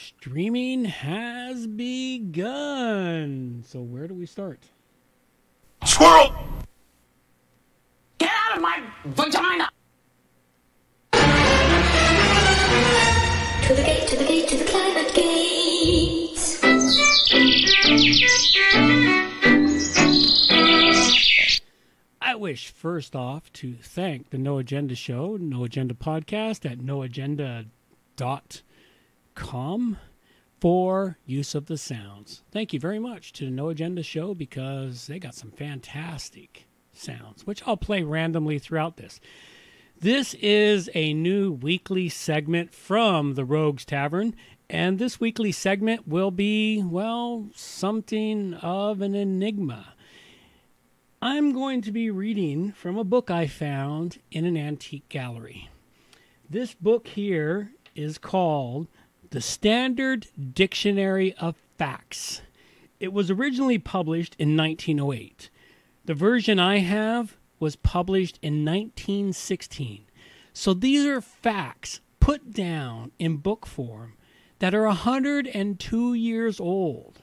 Streaming has begun. So where do we start? Squirrel! Get out of my vagina! To the gate, to the gate, to the climate gate. I wish first off to thank the No Agenda Show, No Agenda Podcast at noagenda.com for use of the sounds. Thank you very much to the No Agenda Show because they got some fantastic sounds, which I'll play randomly throughout this. This is a new weekly segment from the Rogues Tavern, and this weekly segment will be, well, something of an enigma. I'm going to be reading from a book I found in an antique gallery. This book here is called The Standard Dictionary of Facts. It was originally published in 1908. The version I have was published in 1916. So these are facts put down in book form that are 102 years old.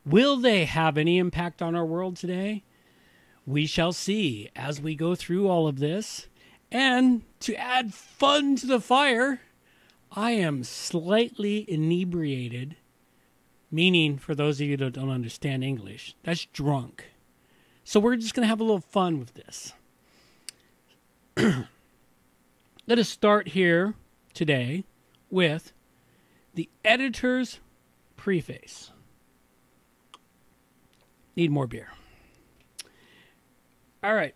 Will they have any impact on our world today? We shall see as we go through all of this. And to add fun to the fire, I am slightly inebriated, meaning, for those of you that don't understand English, that's drunk. So we're just going to have a little fun with this. Let us start here today with the editor's preface. Need more beer. All right.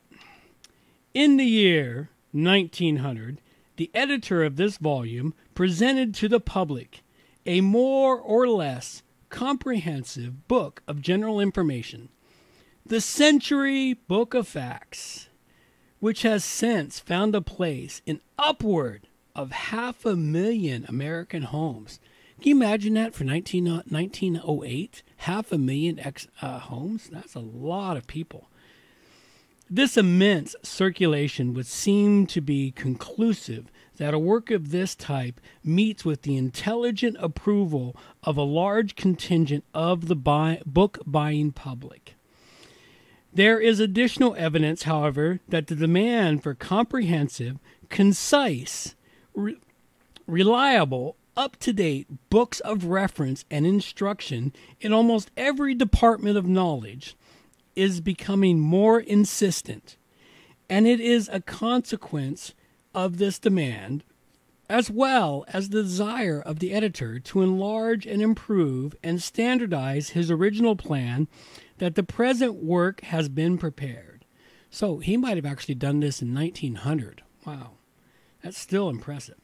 In the year 1900, the editor of this volume presented to the public a more or less comprehensive book of general information, the Century Book of Facts, which has since found a place in upward of 500,000 American homes. Can you imagine that for 1908? 500,000 homes? That's a lot of people. This immense circulation would seem to be conclusive that a work of this type meets with the intelligent approval of a large contingent of the book-buying public. There is additional evidence, however, that the demand for comprehensive, concise, reliable, up-to-date books of reference and instruction in almost every department of knowledge is becoming more insistent, and it is a consequence of this demand, as well as the desire of the editor to enlarge and improve and standardize his original plan, that the present work has been prepared. So he might have actually done this in 1900. Wow, that's still impressive.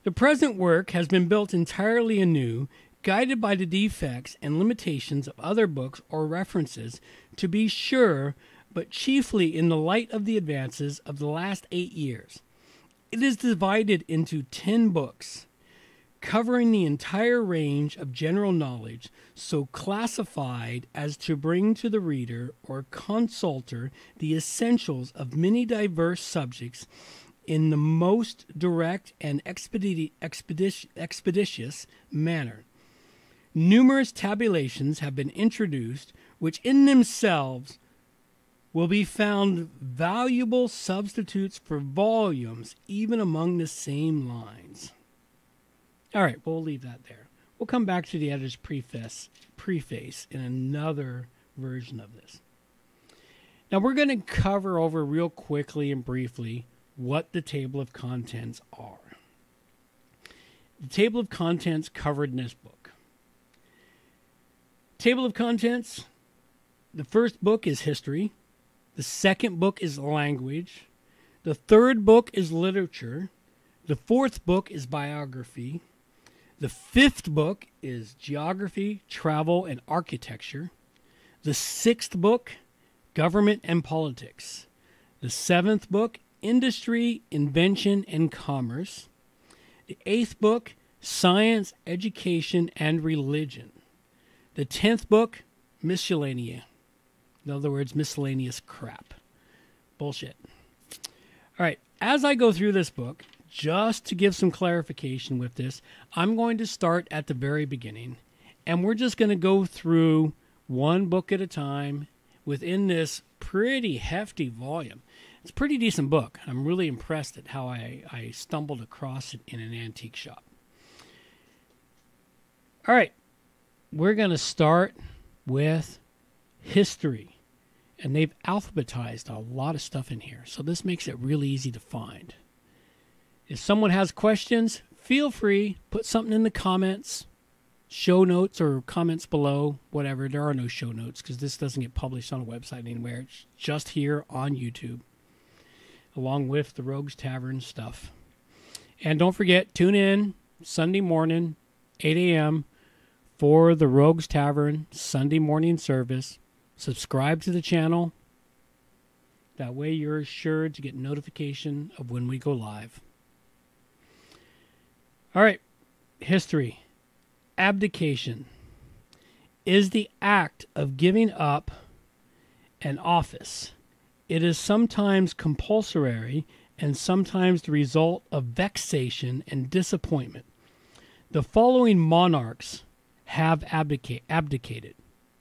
The present work has been built entirely anew, guided by the defects and limitations of other books or references, to be sure, but chiefly in the light of the advances of the last 8 years. It is divided into 10 books, covering the entire range of general knowledge, so classified as to bring to the reader or consulter the essentials of many diverse subjects in the most direct and expeditious manner. Numerous tabulations have been introduced, which in themselves will be found valuable substitutes for volumes, even among the same lines. All right, we'll leave that there. We'll come back to the editor's preface in another version of this. Now, we're going to cover over real quickly and briefly what the table of contents are. The table of contents covered in this book. Table of contents, the first book is history. The second book is language. The third book is literature. The fourth book is biography. The fifth book is geography, travel, and architecture. The sixth book, government and politics. The seventh book, industry, invention, and commerce. The eighth book, science, education, and religion. The 10th book, miscellanea. In other words, miscellaneous crap. Bullshit. All right, as I go through this book, just to give some clarification with this, I'm going to start at the very beginning, and we're just going to go through one book at a time within this pretty hefty volume. It's a pretty decent book. I'm really impressed at how I stumbled across it in an antique shop. All right, we're going to start with history, and they've alphabetized a lot of stuff in here, so this makes it really easy to find. If someone has questions, feel free, put something in the comments, show notes or comments below, whatever. There are no show notes because this doesn't get published on a website anywhere. It's just here on YouTube, along with the Rogues Tavern stuff. And don't forget, tune in Sunday morning, 8 a.m., for the Rogues Tavern Sunday morning service. Subscribe to the channel. That way you're assured to get notification of when we go live. All right, history. Abdication is the act of giving up an office. It is sometimes compulsory and sometimes the result of vexation and disappointment. The following monarchs have abdicated.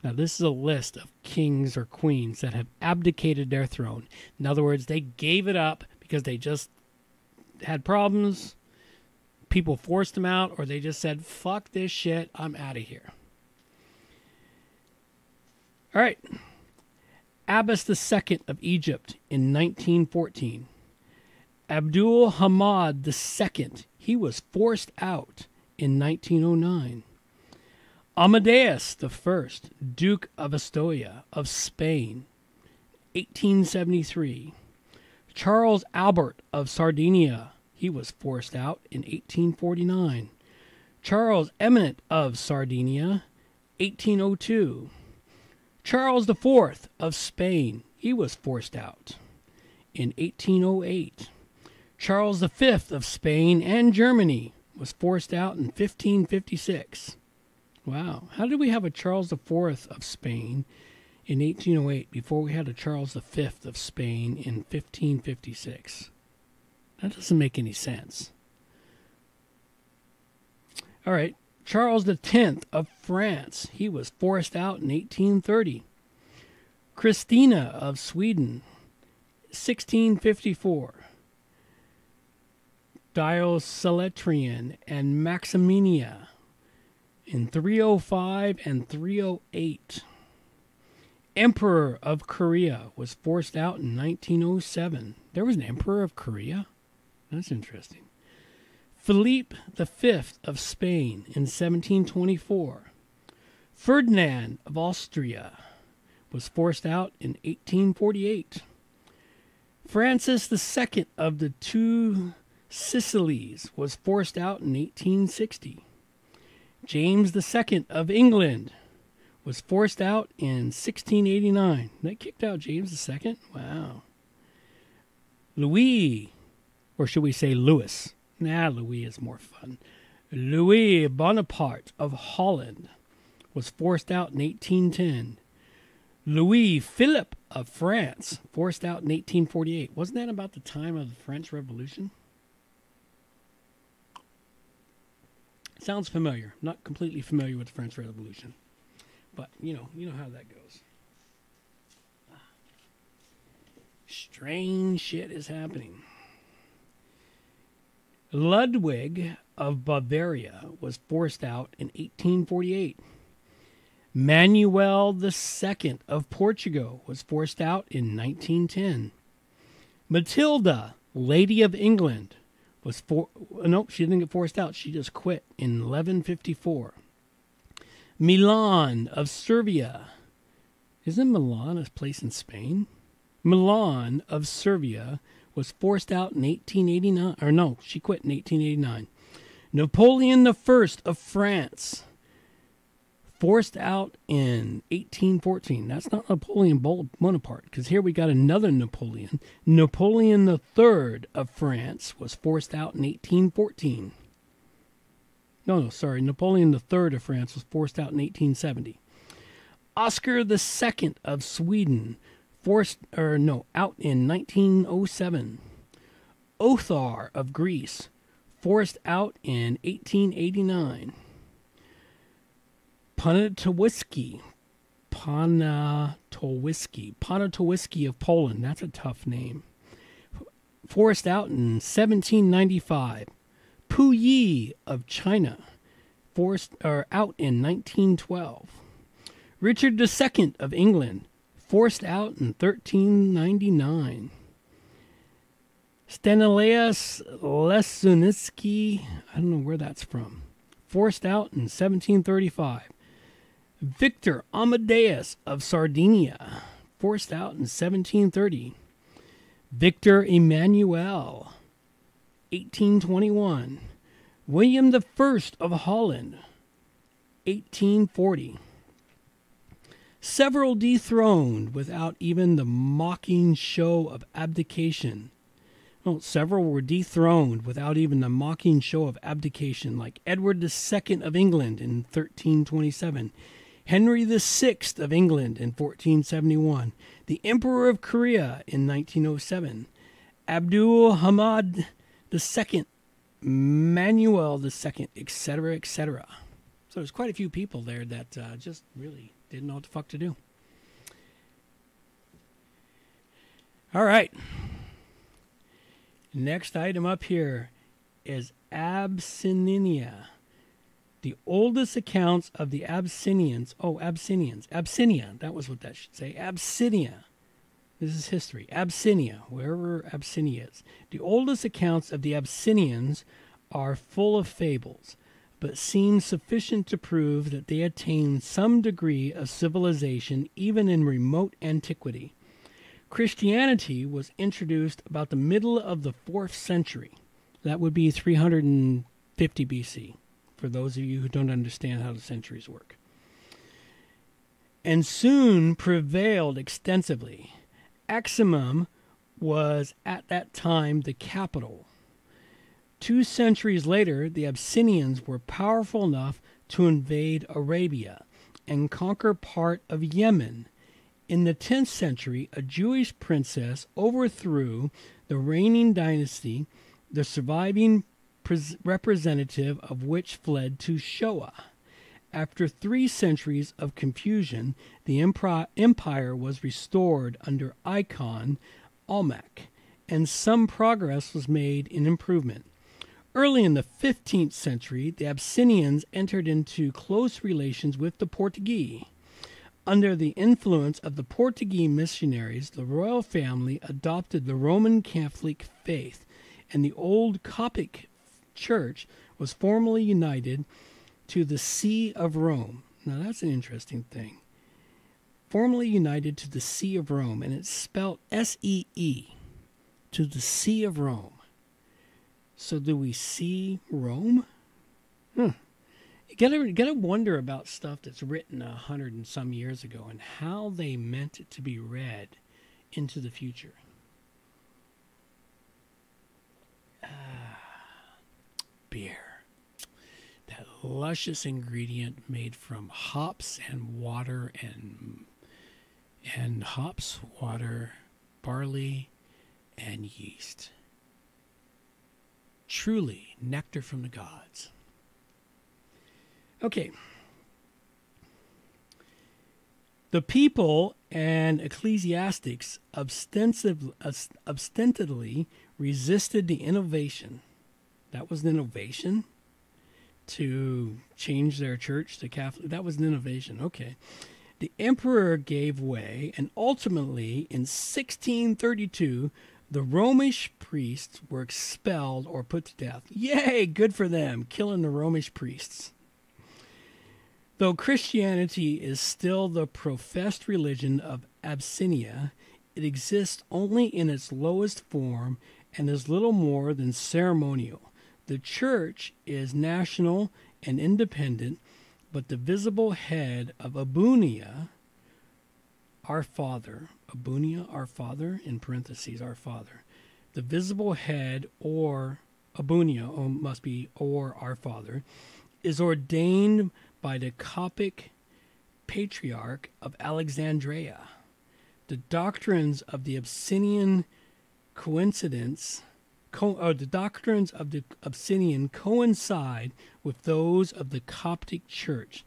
Now, this is a list of kings or queens that have abdicated their throne. In other words, they gave it up because they just had problems. People forced them out, or they just said, fuck this shit, I'm out of here. All right. Abbas II of Egypt in 1914. Abdul Hamid II, he was forced out in 1909. Amadeus I, Duke of Astoria of Spain, 1873. Charles Albert of Sardinia, he was forced out in 1849. Charles Eminent of Sardinia, 1802. Charles IV of Spain, he was forced out in 1808. Charles V of Spain and Germany was forced out in 1556. Wow. How did we have a Charles IV of Spain in 1808 before we had a Charles V of Spain in 1556? That doesn't make any sense. All right. Charles X of France. He was forced out in 1830. Christina of Sweden, 1654. Diocletian and Maximinia in 305 and 308. Emperor of Korea was forced out in 1907. There was an Emperor of Korea? That's interesting. Philippe V of Spain in 1724. Ferdinand of Austria was forced out in 1848. Francis II of the Two Sicilies was forced out in 1860. James II of England was forced out in 1689. They kicked out James II? Wow. Louis, or should we say Louis? Nah, Louis is more fun. Louis Bonaparte of Holland was forced out in 1810. Louis Philippe of France, forced out in 1848. Wasn't that about the time of the French Revolution? Sounds familiar. Not completely familiar with the French Revolution. But, you know how that goes. Strange shit is happening. Ludwig of Bavaria was forced out in 1848. Manuel II of Portugal was forced out in 1910. Matilda, Lady of England, nope, she didn't get forced out. She just quit in 1154. Milan of Serbia. Isn't Milan a place in Spain? Milan of Serbia was forced out in 1889. Or no, she quit in 1889. Napoleon I of France, forced out in 1814. That's not Napoleon Bonaparte, because here we got another Napoleon. Napoleon III of France was forced out in 1814. Napoleon III of France was forced out in 1870. Oscar II of Sweden, out in 1907. Othar of Greece, forced out in 1889. Ponatowiski of Poland, that's a tough name, forced out in 1795. Puyi of China, out in 1912. Richard II of England, forced out in 1399. Stanislaus Lesunitsky, I don't know where that's from, forced out in 1735. Victor Amadeus of Sardinia, forced out in 1730. Victor Emmanuel, 1821. William I of Holland, 1840. Several dethroned without even the mocking show of abdication. Well, several were dethroned without even the mocking show of abdication, like Edward II of England in 1327, Henry VI of England in 1471, the Emperor of Korea in 1907, Abdul Hamid II, Manuel II, etc., etc. So there's quite a few people there that just really didn't know what the fuck to do. All right. Next item up here is Abyssinia. The oldest accounts of the Abyssinians. Abyssinia. That was what that should say. Abyssinia. This is history. Abyssinia, wherever Abyssinia is. The oldest accounts of the Abyssinians are full of fables, but seem sufficient to prove that they attained some degree of civilization even in remote antiquity. Christianity was introduced about the middle of the 4th century. That would be 350 BC, for those of you who don't understand how the centuries work. And soon prevailed extensively. Aximum was at that time the capital. 2 centuries later, the Abyssinians were powerful enough to invade Arabia and conquer part of Yemen. In the 10th century, a Jewish princess overthrew the reigning dynasty, the surviving representative of which fled to Shoa. After 3 centuries of confusion, the empire was restored under Icon Almach, and some progress was made in improvement. Early in the 15th century, the Abyssinians entered into close relations with the Portuguese. Under the influence of the Portuguese missionaries, the royal family adopted the Roman Catholic faith, and the old Coptic church was formally united to the See of Rome. Now that's an interesting thing. Formally united to the See of Rome, and it's spelled S-E-E, to the See of Rome. So do we see Rome? You gotta wonder about stuff that's written 100 and some years ago and how they meant it to be read into the future. Beer. That luscious ingredient made from hops and water and hops, water, barley, and yeast. Truly nectar from the gods. Okay. The people and ecclesiastics ostensibly resisted the innovation. That was an innovation to change their church to Catholic. That was an innovation. Okay. The emperor gave way, and ultimately in 1632, the Romish priests were expelled or put to death. Yay, good for them, killing the Romish priests. Though Christianity is still the professed religion of Abyssinia, it exists only in its lowest form and is little more than ceremonial. The church is national and independent, but the visible head of Abunia, our Father, Abunia, our Father, in parentheses, our Father, the visible head, or Abunia, must be, or our Father, is ordained by the Coptic Patriarch of Alexandria. The doctrines of the Abyssinian coincidence the doctrines of the Abyssinian coincide with those of the Coptic Church,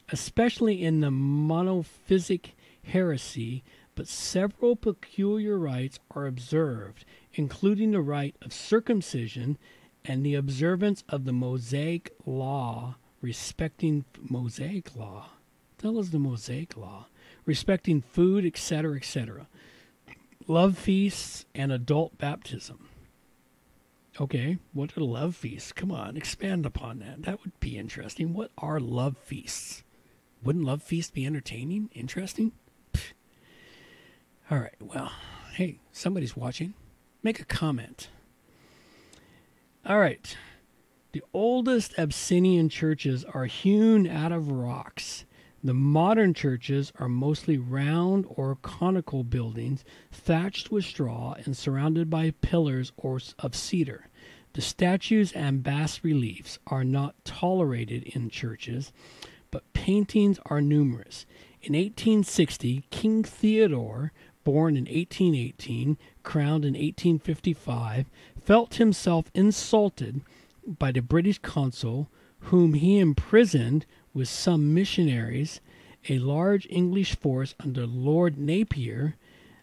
especially in the monophysite heresy, but several peculiar rites are observed, including the rite of circumcision and the observance of the Mosaic law respecting Mosaic law. What the hell is the Mosaic law? Respecting food, etc., etc. Love feasts and adult baptism. Okay, what are love feasts? Come on, expand upon that. That would be interesting. What are love feasts? Wouldn't love feasts be entertaining? Interesting? Pfft. All right, well, hey, somebody's watching. Make a comment. All right. The oldest Abyssinian churches are hewn out of rocks. The modern churches are mostly round or conical buildings thatched with straw and surrounded by pillars of cedar. The statues and bas-reliefs are not tolerated in churches, but paintings are numerous. In 1860, King Theodore, born in 1818, crowned in 1855, felt himself insulted by the British consul, whom he imprisoned with some missionaries. A large English force under Lord Napier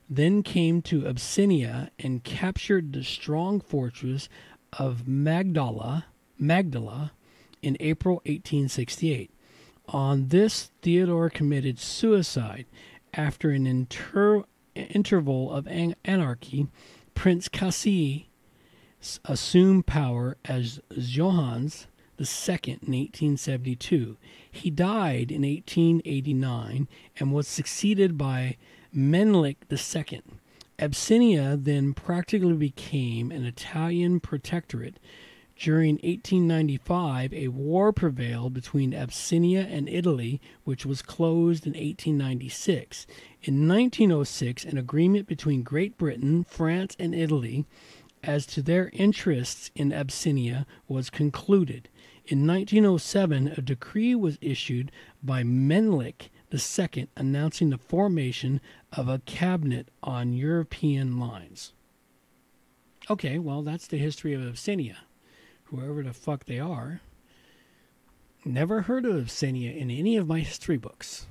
then came to Abyssinia and captured the strong fortress of Magdala in April 1868. On this, Theodore committed suicide. After an interval of anarchy, Prince Cassie assumed power as Johannes II in 1872. He died in 1889 and was succeeded by Menelik II. Abyssinia then practically became an Italian protectorate. During 1895, a war prevailed between Abyssinia and Italy, which was closed in 1896. In 1906, an agreement between Great Britain, France, and Italy as to their interests in Abyssinia was concluded. In 1907, a decree was issued by Menelik II announcing the formation of a cabinet on European lines. Okay, well, that's the history of Abyssinia. Whoever the fuck they are. Never heard of Abyssinia in any of my history books.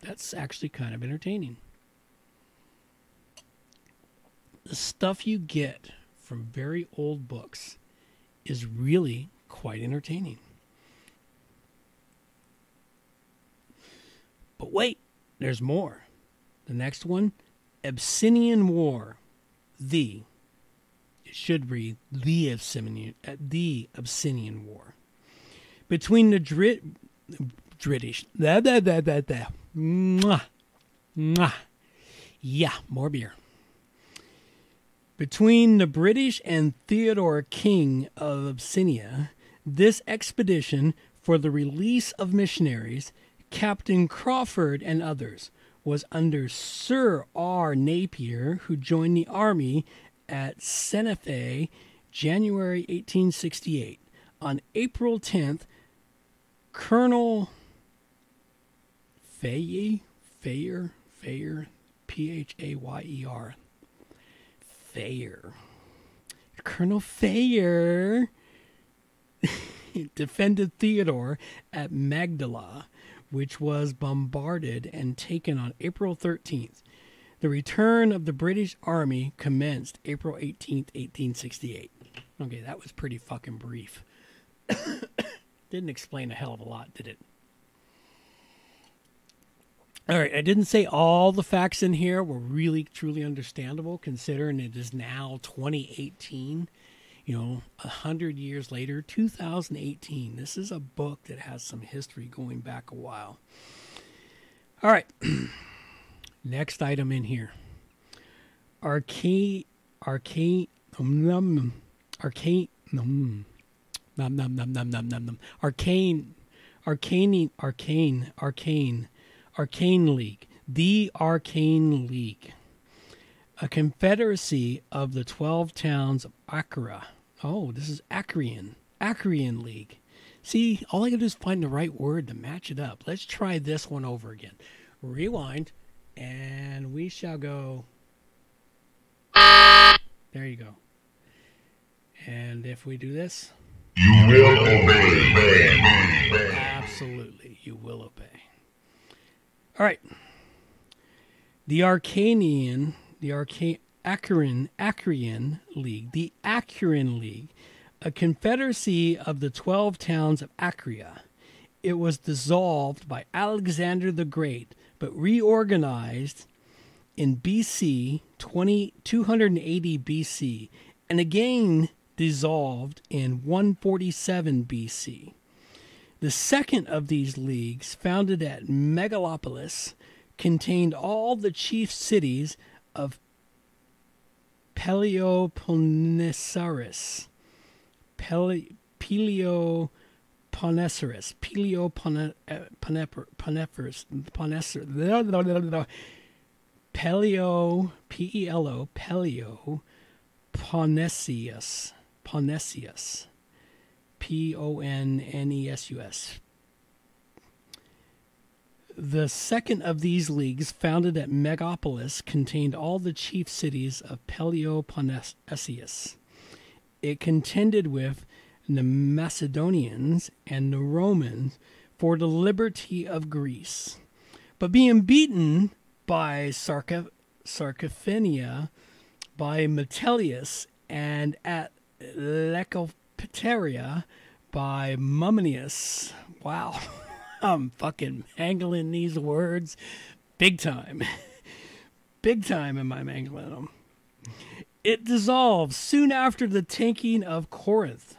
That's actually kind of entertaining. The stuff you get from very old books is really quite entertaining. But wait, there's more. The next one, Abyssinian War. It should read the Abyssinian War. Between the British. Yeah, more beer. Between the British and Theodore, King of Abyssinia, this expedition for the release of missionaries, Captain Crawford and others, was under Sir R. Napier, who joined the army at Senefe, January 1868. On April 10th, Colonel Phayer, Phayer, Colonel Phayer defended Theodore at Magdala, which was bombarded and taken on April 13th. The return of the British Army commenced April 18th, 1868. Okay, that was pretty fucking brief. Didn't explain a hell of a lot, did it? All right, I didn't say all the facts in here were really, truly understandable, considering it is now 2018, 100 years later, 2018. This is a book that has some history going back a while. All right, next item in here. Arcane League. The Arcane League. A confederacy of the 12 towns of Acra. Oh, this is Acrian League. See, all I gotta do is find the right word to match it up. Let's try this one over again. Rewind, and we shall go. There you go. And if we do this, You will obey. absolutely, you will obey. All right. The Achaean League, a confederacy of the 12 towns of Acrea. It was dissolved by Alexander the Great, but reorganized in BC 280 BC, and again dissolved in 147 BC. The second of these leagues, founded at Megalopolis, contained all the chief cities of Pelioponnesaurus. Ponesius. Ponnesus. The second of these leagues, founded at Megapolis, contained all the chief cities of Peloponnesus. It contended with the Macedonians and the Romans for the liberty of Greece. But being beaten by Sarcophenia, by Metellus, and at Lecopteria by Mummius. Wow. I'm fucking mangling these words big time. Big time am I mangling them. It dissolved soon after the taking of Corinth.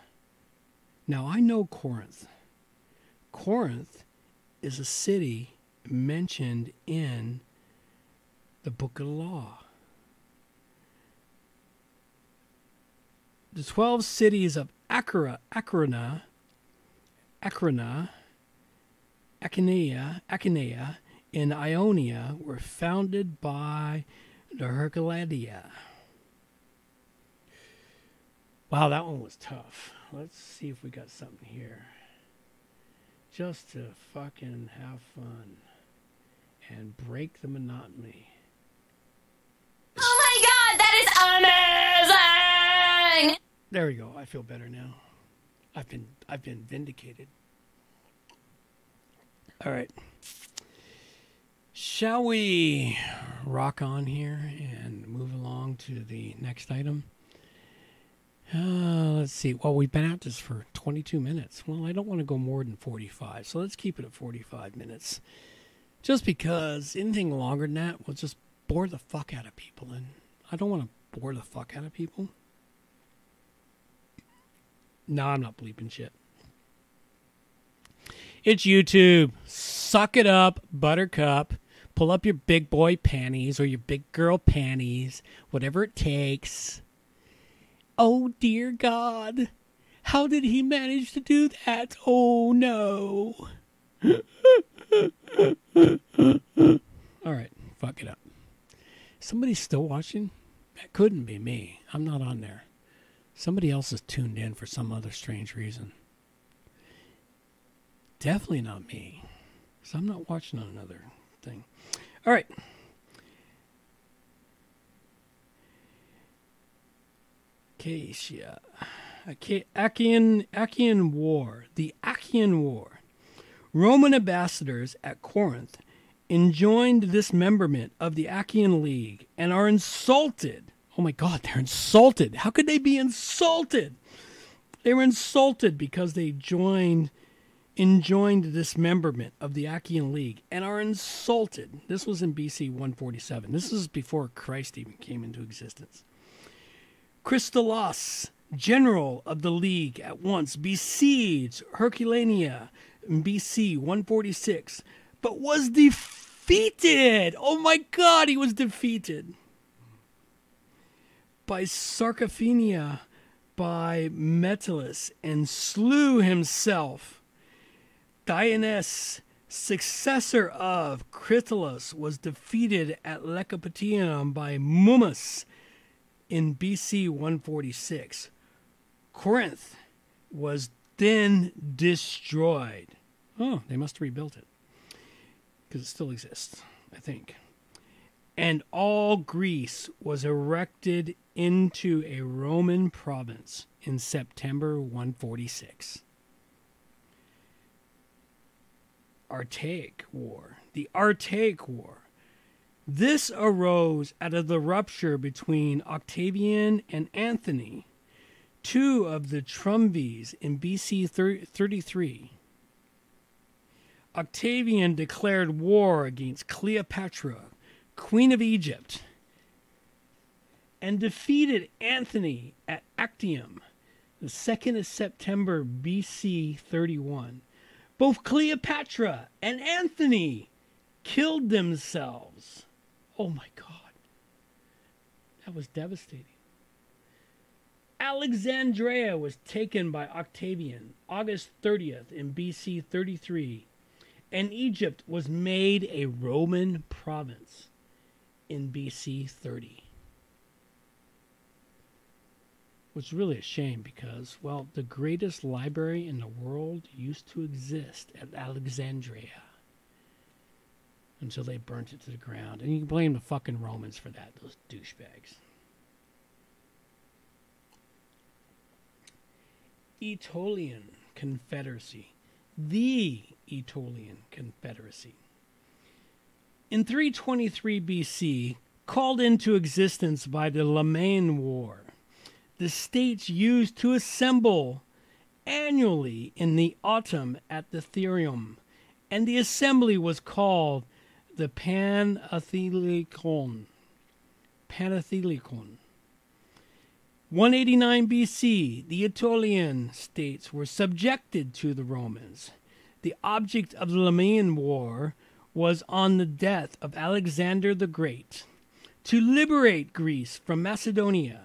Now, I know Corinth. Corinth is a city mentioned in the Book of the Law. The 12 cities of Achaea, in Ionia were founded by the Herculaneum. Wow, that one was tough. Let's see if we got something here. Just to fucking have fun and break the monotony. Oh my god, that is amazing! There we go. I feel better now. I've been vindicated. All right. Shall we rock on here and move along to the next item? Let's see. Well, we've been at this for 22 minutes. Well, I don't want to go more than 45, so let's keep it at 45 minutes. Just because anything longer than that will just bore the fuck out of people, and I don't want to bore the fuck out of people. No, I'm not bleeping shit. It's YouTube. Suck it up, Buttercup. Pull up your big boy panties or your big girl panties, whatever it takes. Oh, dear God. How did he manage to do that? Oh, no. All right, fuck it up. Somebody's still watching? That couldn't be me. I'm not on there. Somebody else is tuned in for some other strange reason. Definitely not me. So I'm not watching on another thing. All right. Achaea. Achaean War. The Achaean War. Roman ambassadors at Corinth enjoined dismemberment of the Achaean League and are insulted. Oh my God, they're insulted. How could they be insulted? They were insulted because they enjoined dismemberment of the Achaean League and are insulted. This was in BC 147. This is before Christ even came into existence. Christolos, general of the League, at once besieged Herculaneum in BC 146, but was defeated. Oh my God, he was defeated by Sarcophenia, by Metellus, and slew himself. Dionys, successor of Critolus, was defeated at Lecopteum by Mummius in BC 146. Corinth was then destroyed. Oh, they must have rebuilt it because it still exists, I think. And all Greece was erected into a Roman province in September 146. Archaic War. The Archaic War. This arose out of the rupture between Octavian and Anthony, two of the triumvirs in BC 33. Octavian declared war against Cleopatra, Queen of Egypt, and defeated Anthony at Actium, the 2nd of September BC 31. Both Cleopatra and Anthony killed themselves. Oh my God. That was devastating. Alexandria was taken by Octavian August 30th in BC 33, and Egypt was made a Roman province in BC 30. Which is really a shame because, well, the greatest library in the world used to exist at Alexandria until they burnt it to the ground. And you can blame the fucking Romans for that, those douchebags. Aetolian Confederacy. The Aetolian Confederacy. In 323 BC, called into existence by the Lemnian War, the states used to assemble annually in the autumn at the Therium, and the assembly was called the Panathenaion. 189 BC, the Aetolian states were subjected to the Romans. The object of the Lemnian War was on the death of Alexander the Great to liberate Greece from Macedonia.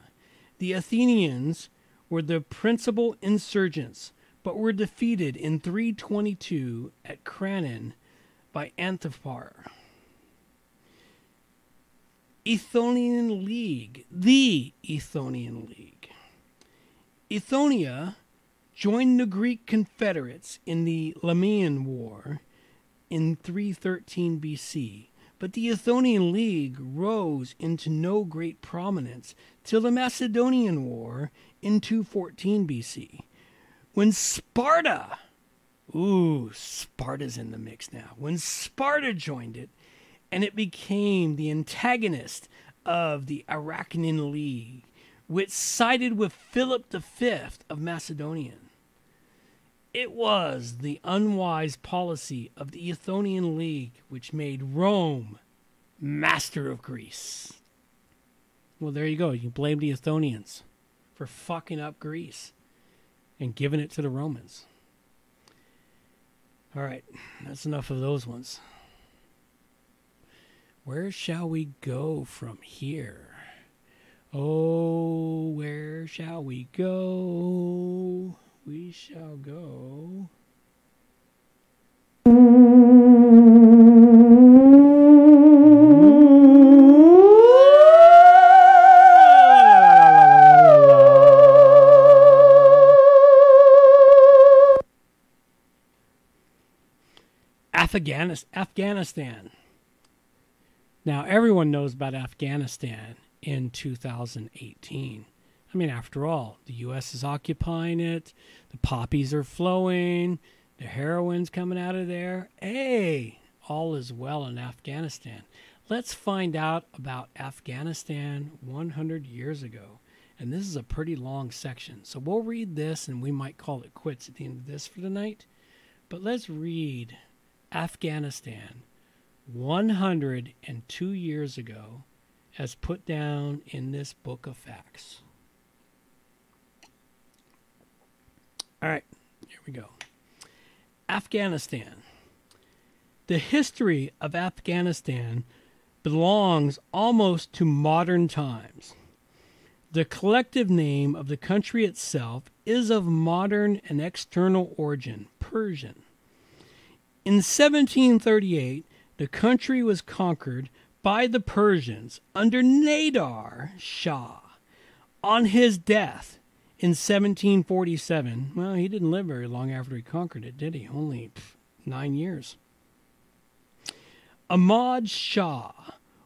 The Athenians were the principal insurgents, but were defeated in 322 at Cranon by Antiphar. Aethonian League, the Aethonian League. Aethonia joined the Greek confederates in the Lemnian War in 313 BC, but the Aethonian League rose into no great prominence till the Macedonian War in 214 BC, when Sparta, Sparta's in the mix now, when Sparta joined it, and it became the antagonist of the Arachnean League, which sided with Philip V of Macedonia. It was the unwise policy of the Aethonian League which made Rome master of Greece. Well, there you go. You blame the Aethonians for fucking up Greece and giving it to the Romans. All right, that's enough of those ones. Where shall we go from here? Oh, where shall we go? We shall go. Afghanistan. Now, everyone knows about Afghanistan in 2018. I mean, after all, the U.S. is occupying it. The poppies are flowing. The heroin's coming out of there. Hey, all is well in Afghanistan. Let's find out about Afghanistan 100 years ago. And this is a pretty long section. So we'll read this and we might call it quits at the end of this for tonight. But let's read Afghanistan 102 years ago as put down in this book of facts. All right, here we go. Afghanistan. The history of Afghanistan belongs almost to modern times. The collective name of the country itself is of modern and external origin, Persian. In 1738, the country was conquered by the Persians under Nadir Shah. On his death in 1747, well, he didn't live very long after he conquered it, did he? Only 9 years. Ahmad Shah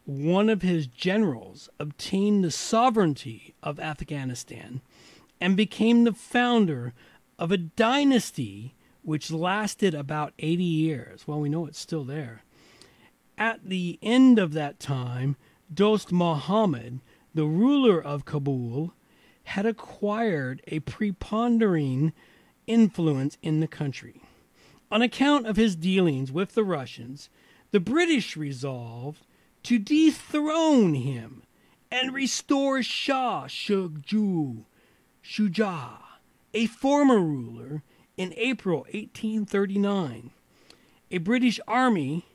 one of his generals obtained the sovereignty of Afghanistan and became the founder of a dynasty which lasted about 80 years. Well, we know it's still there. At the end of that time, Dost Muhammad, the ruler of Kabul, had acquired a preponderating influence in the country. On account of his dealings with the Russians, the British resolved to dethrone him and restore Shah Shuja, a former ruler, in April 1839. A British army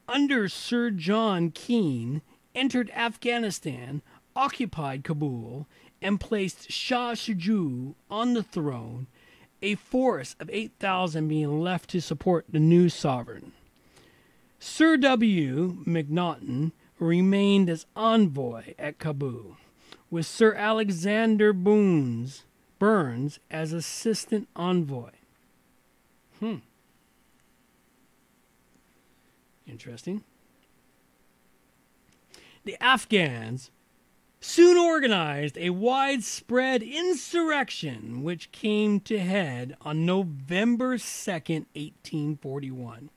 under Sir John Keane entered Afghanistan, occupied Kabul, and placed Shah Shuja on the throne, a force of 8,000 being left to support the new sovereign. Sir W. Macnaghten remained as envoy at Kabul, with Sir Alexander Burns as assistant envoy. Interesting. The Afghans soon organized a widespread insurrection which came to head on November 2nd, 1841,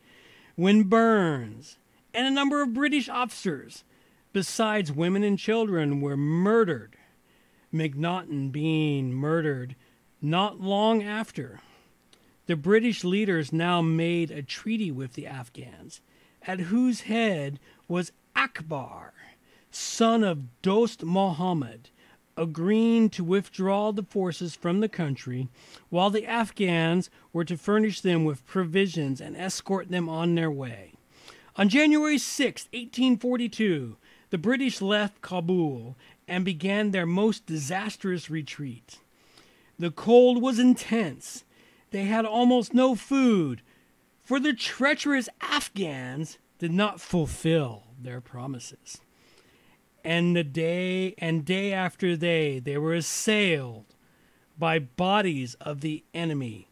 when Burns and a number of British officers, besides women and children, were murdered, Macnaghten being murdered not long after. The British leaders now made a treaty with the Afghans, at whose head was Akbar, son of Dost Muhammad, agreeing to withdraw the forces from the country, while the Afghans were to furnish them with provisions and escort them on their way. On January 6, 1842, the British left Kabul and began their most disastrous retreat. The cold was intense. They had almost no food, for the treacherous Afghans did not fulfill their promises. And day after day, they were assailed by bodies of the enemy.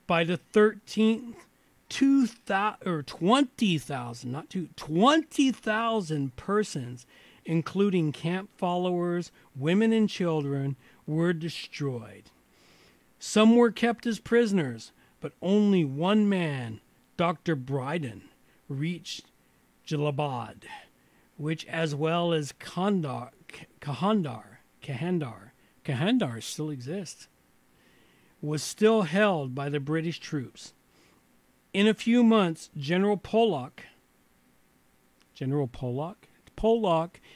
By the 13th, 20,000 persons, including camp followers, women and children, were destroyed. Some were kept as prisoners, but only one man, Dr. Bryden, reached Jalabad, which, as well as Kahandar still exists, was still held by the British troops. In a few months, General Pollock,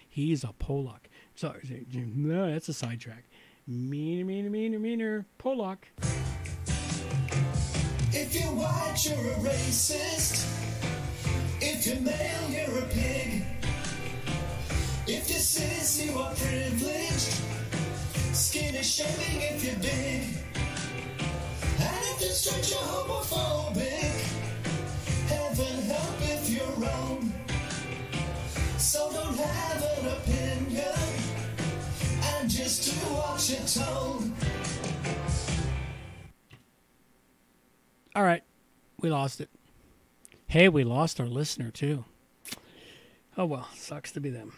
he's a Pollock. Sorry, no, that's a sidetrack. Meaner, Pollock. If you're white, you're a racist. If you're male, you're a pig. If you're cis, you are privileged. Skin is shaming if you're big. And if you're straight, you're homophobic. Heaven help if you're wrong. So don't have an opinion and just do what you're told. All right, we lost it. Hey, we lost our listener too. Oh well, sucks to be them.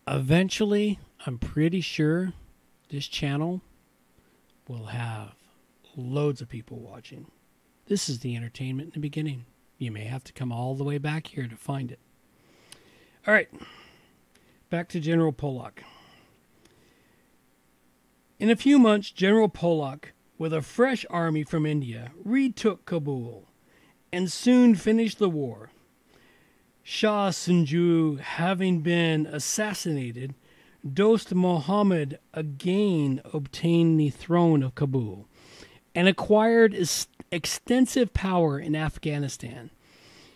Eventually, I'm pretty sure this channel will have loads of people watching. This is the entertainment in the beginning. You may have to come all the way back here to find it. All right, back to General Pollock. In a few months, General Pollock, with a fresh army from India, retook Kabul and soon finished the war. Shah Shuja having been assassinated, Dost Muhammad again obtained the throne of Kabul and acquired extensive power in Afghanistan.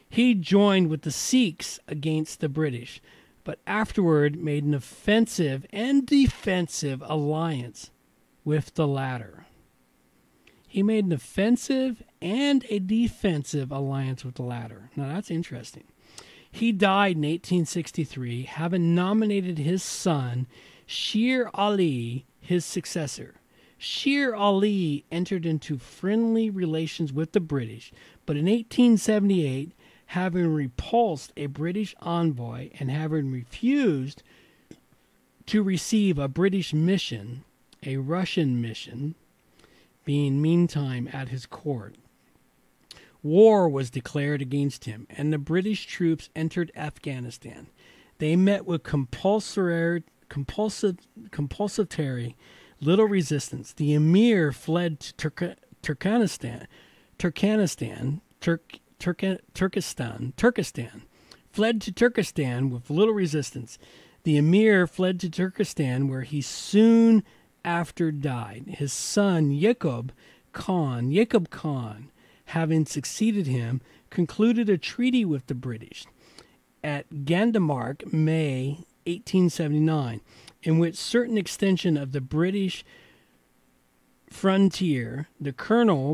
He joined with the Sikhs against the British, but afterward made an offensive and defensive alliance with the latter. He made an offensive and a defensive alliance with the latter. Now that's interesting. He died in 1863, having nominated his son, Sher Ali, his successor. Sher Ali entered into friendly relations with the British, but in 1878 having repulsed a British envoy and having refused to receive a British mission, a Russian mission, being meantime at his court. War was declared against him, and the British troops entered Afghanistan. They met with compulsory little resistance. The emir fled to Turkestan, fled to Turkestan with little resistance. The emir fled to Turkestan, where he soon after died. His son Yaqub Khan, having succeeded him, concluded a treaty with the British at Gandamark, May 1879, in which certain extension of the British frontier, the control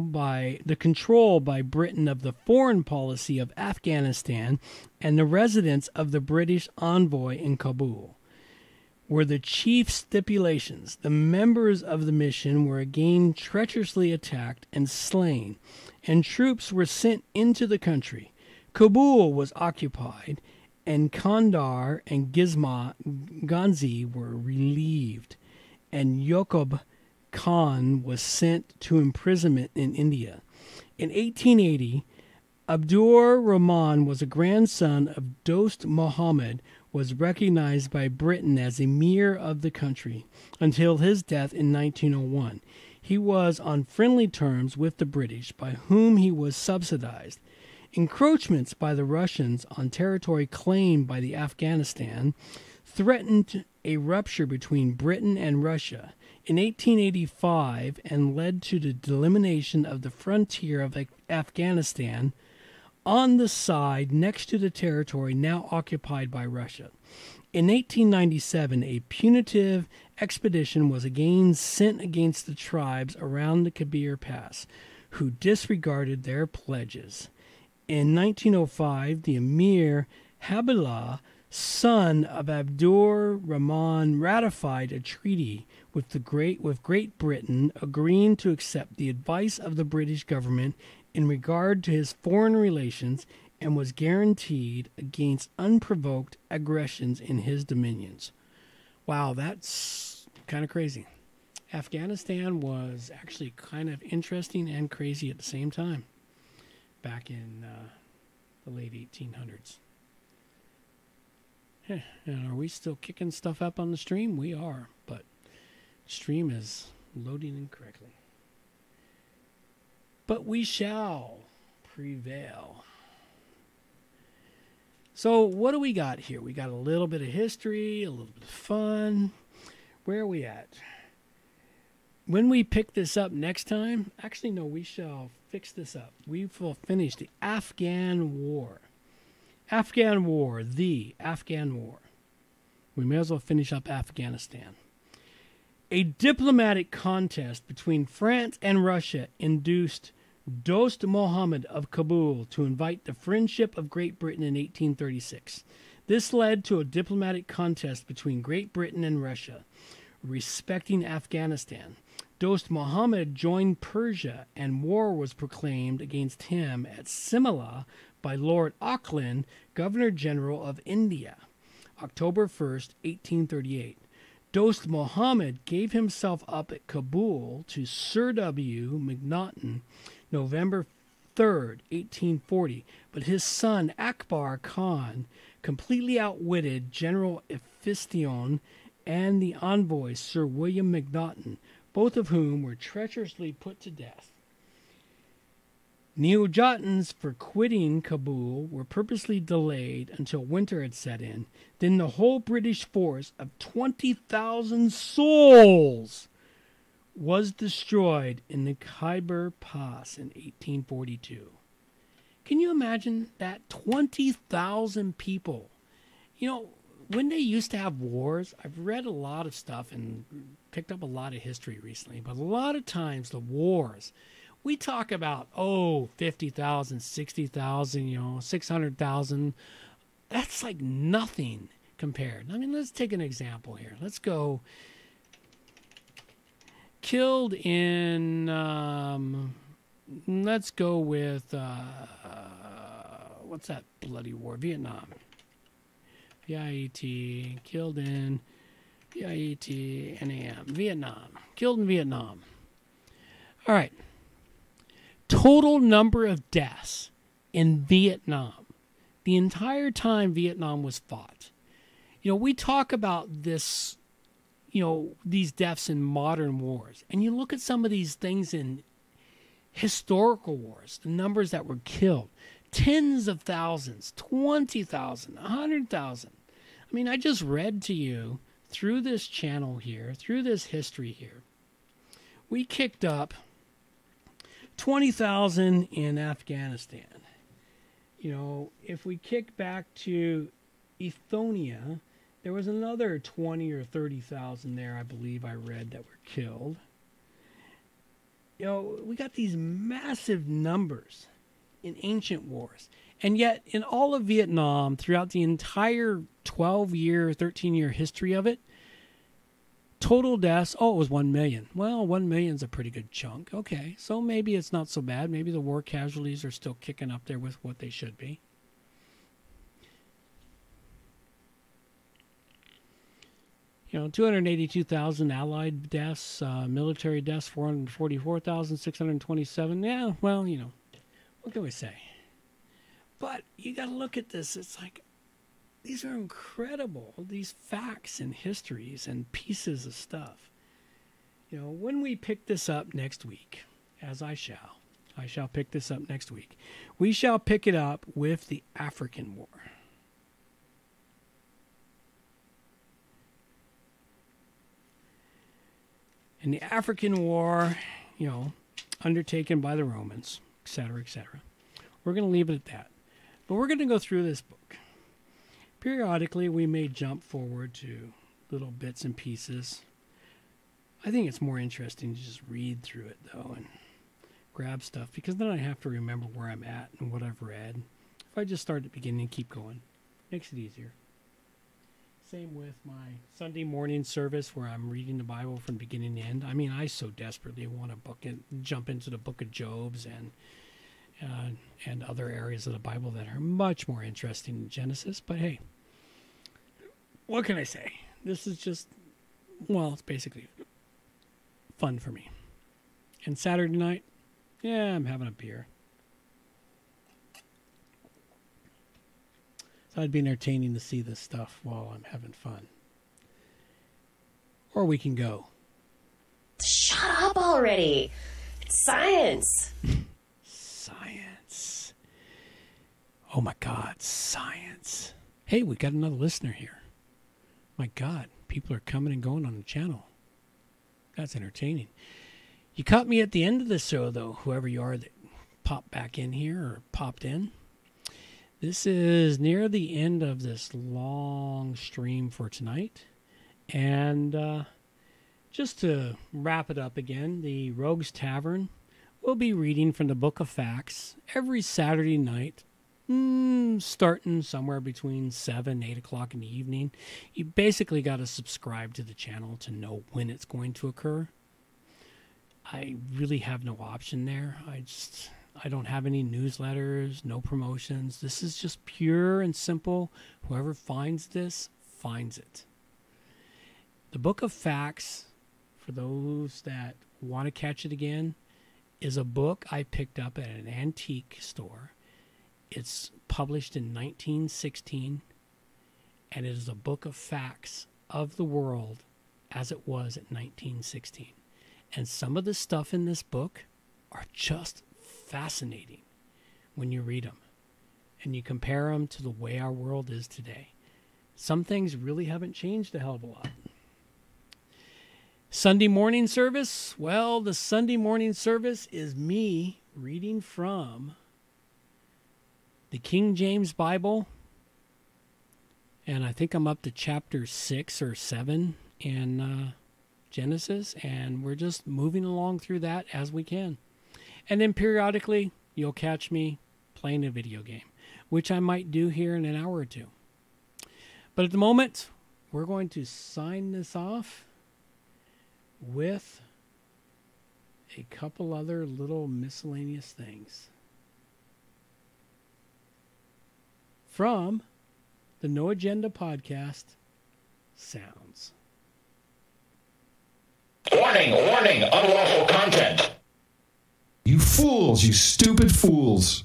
by Britain of the foreign policy of Afghanistan, and the residence of the British envoy in Kabul, were the chief stipulations. The members of the mission were again treacherously attacked and slain, and troops were sent into the country. Kabul was occupied, and Kandahar and Ghazni were relieved, and Yaqub Khan was sent to imprisonment in India. In 1880, Abdur Rahman was a grandson of Dost Muhammad, was recognized by Britain as emir of the country until his death in 1901. He was on friendly terms with the British, by whom he was subsidized. Encroachments by the Russians on territory claimed by the Afghanistan threatened a rupture between Britain and Russia in 1885 and led to the delimitation of the frontier of Afghanistan on the side next to the territory now occupied by Russia. In 1897, a punitive expedition was again sent against the tribes around the Kabir Pass, who disregarded their pledges. In 1905, the Emir Habillah, son of Abdur Rahman, ratified a treaty with Great Britain, agreeing to accept the advice of the British government in regard to his foreign relations, and was guaranteed against unprovoked aggressions in his dominions. Wow, that's kind of crazy. Afghanistan was actually kind of interesting and crazy at the same time back in the late 1800s. And are we still kicking stuff up on the stream? We are, but stream is loading incorrectly. But we shall prevail. So what do we got here? We got a little bit of history, a little bit of fun. Where are we at? When we pick this up next time, actually no, we shall fix this up. We will finish the Afghan War. The Afghan War. We may as well finish up Afghanistan. A diplomatic contest between France and Russia induced Dost Muhammad of Kabul to invite the friendship of Great Britain in 1836. This led to a diplomatic contest between Great Britain and Russia respecting Afghanistan. Dost Muhammad joined Persia, and war was proclaimed against him at Simla by Lord Auckland, Governor-General of India, October 1st, 1838. Dost Muhammad gave himself up at Kabul to Sir W. Macnaghten, November 3rd, 1840, but his son Akbar Khan completely outwitted General Efistion and the envoy Sir William Macnaghten, both of whom were treacherously put to death. Neo-Jatans for quitting Kabul were purposely delayed until winter had set in. Then the whole British force of 20,000 souls was destroyed in the Khyber Pass in 1842. Can you imagine that? 20,000 people. You know, when they used to have wars, I've read a lot of stuff and picked up a lot of history recently, but a lot of times the wars, we talk about, 50,000, 60,000, 600,000. That's like nothing compared. I mean, let's take an example here. Let's go killed in, let's go with, what's that bloody war? Vietnam. V-I-E-T, killed in, V-I-E-T-N-A-M, Vietnam. Killed in Vietnam. All right. Total number of deaths in Vietnam. The entire time Vietnam was fought. We talk about this, these deaths in modern wars. And you look at some of these things in historical wars, the numbers that were killed. Tens of thousands, 20,000, 100,000. I mean, I just read to you through this channel here, through this history here. We kicked up 20,000 in Afghanistan. If we kick back to Ethonia, there was another 20 or 30,000 there, I believe I read, that were killed. We got these massive numbers in ancient wars. And yet, in all of Vietnam, throughout the entire 12-year, 13-year history of it, total deaths, it was 1 million. Well, 1 million's a pretty good chunk. Okay, so maybe it's not so bad. Maybe the war casualties are still kicking up there with what they should be. 282,000 Allied deaths, military deaths, 444,627. Yeah, well, what can we say? But you got to look at this. It's like, these are incredible, these facts and histories and pieces of stuff. When we pick this up next week, as I shall pick this up next week, we shall pick it up with the African War. And the African War, undertaken by the Romans, etc., etc. We're going to leave it at that. But we're going to go through this book. Periodically, we may jump forward to little bits and pieces. I think it's more interesting to just read through it, though, and grab stuff, because then I have to remember where I'm at and what I've read. If I just start at the beginning and keep going, makes it easier. Same with my Sunday morning service where I'm reading the Bible from beginning to end. I mean, I so desperately want to jump into the book of Job's and other areas of the Bible that are much more interesting than Genesis. But hey, what can I say? This is just, it's basically fun for me. And Saturday night, I'm having a beer. So it'd be entertaining to see this stuff while I'm having fun. Or we can go. Shut up already. It's science. Science. Oh my God, science. Hey, we got another listener here. My God, people are coming and going on the channel. That's entertaining. You caught me at the end of the show, though, whoever you are that popped back in here or popped in. This is near the end of this long stream for tonight. And just to wrap it up again, the Rogues Tavern will be reading from the Book of Facts every Saturday night, starting somewhere between 7 and 8 o'clock in the evening. You basically got to subscribe to the channel to know when it's going to occur. I really have no option there. I don't have any newsletters, no promotions. This is just pure and simple. Whoever finds this, finds it. The Book of Facts, for those that want to catch it again, is a book I picked up at an antique store. It's published in 1916, and it is a book of facts of the world as it was at 1916. And some of the stuff in this book are just fascinating when you read them and you compare them to the way our world is today. Some things really haven't changed a hell of a lot. Sunday morning service, well, the Sunday morning service is me reading from the King James Bible, and I think I'm up to chapter 6 or 7 in Genesis, and we're just moving along through that as we can. And then periodically, you'll catch me playing a video game, which I might do here in an hour or two. But at the moment, we're going to sign this off with a couple other little miscellaneous things. from the No Agenda podcast, Sounds. Warning, warning, unlawful content. You fools, you stupid fools.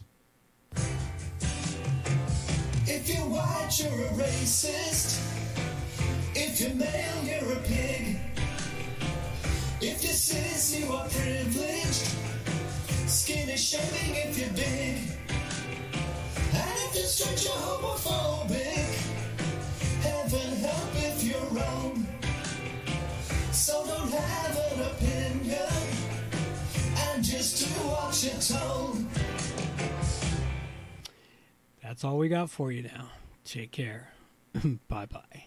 If you're white, you're a racist. If you're male, you're a pig. If you're cis, you are privileged. Skinny shaming if you're big. And if you're straight, you're homophobic. Heaven help if you're wrong. So don't have an opinion and just do what you're told. That's all we got for you now. Take care. Bye-bye.